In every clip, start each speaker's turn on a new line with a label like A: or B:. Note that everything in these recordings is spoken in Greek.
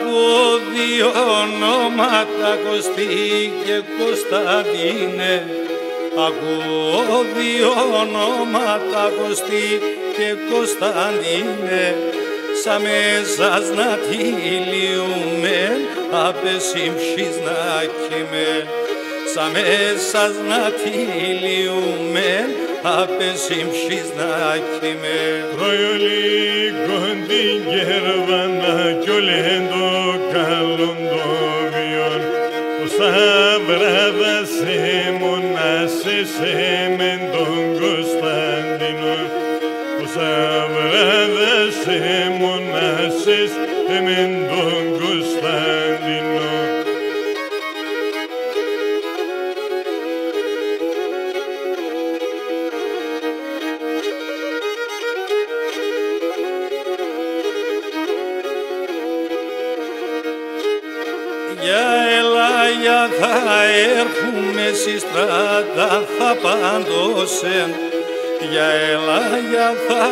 A: Ακούω δύο ονόματα, Κωστή και Κωνσταντίνε. Ακούω δύο ονόματα, Κωστή και Κωνσταντίνε. Σα μέσας να τυλιούμεν, απεσύμψης να καίμεν. Σα μέσας να τυλιούμεν, απεσύμψης να καίμεν.
B: Τρώει λίγο την κέρβανα κι όλεν το καλόν το βιόν. Όσα βράδα σε μονάσες εμεν τον Κωνσταντίνο. Όσα βράδα σε μονάσες εμεν τον Κωνσταντίνο.
A: Για ελάγια θα έρχουμε στη στράτα θα παντώσεν. Για ελάγια θα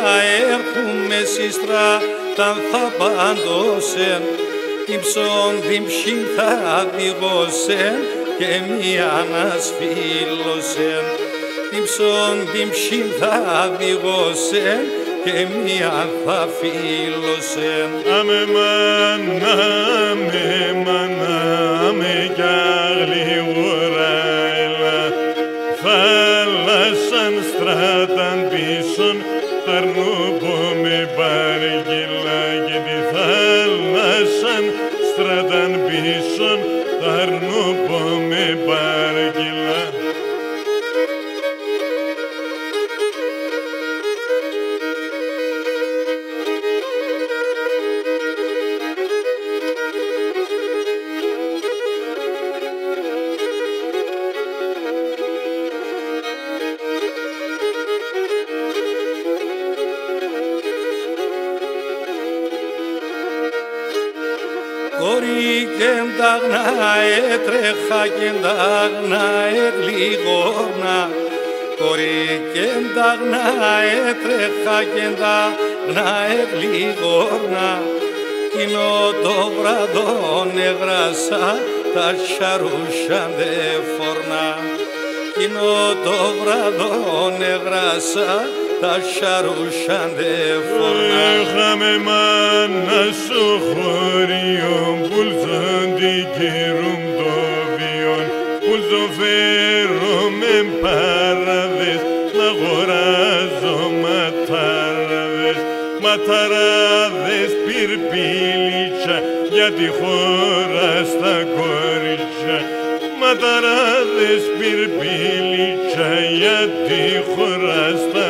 A: έρχουμε στη στράτα θα παντώσεν. Την ψόντιν ψήν θα διγώσεν και μίαν ασφύλωσεν. Την ψόντιν ψήν θα διγώσεν και μίαν θα φύλωσεν.
B: Αμε μάνα, αμε μάνα, αμε κι αγλίγορα έλα. Θάλασσαν στράταν πίσον, ταρνούπω με παργγυλά. Και τη θάλασσαν στράταν πίσον, ταρνούπω με παργγυλά.
A: Κορί και εντάγνα έτρεχα και εντάγνα εγλίγορνα. Κορί και εντάγνα έτρεχα και εντάγνα εγλίγορνα. Κοινό το βραδόν έγρασα τα σαρούσαν δε φορνά. Κοινό το βραδόν έγρασα τα σαρούσαν δε φορνά.
B: Έχαμε μάνα στο χωριό, πουλσον την καιρούν το βιόν. Πουλσον φέρω με παραδές, να αγοράζω ματαράδες. Ματαράδες πυρπίλιτσα, για τη χώρα στα κορίτσια. Ματαράδες πυρπίλιτσα, για τη χώρα στα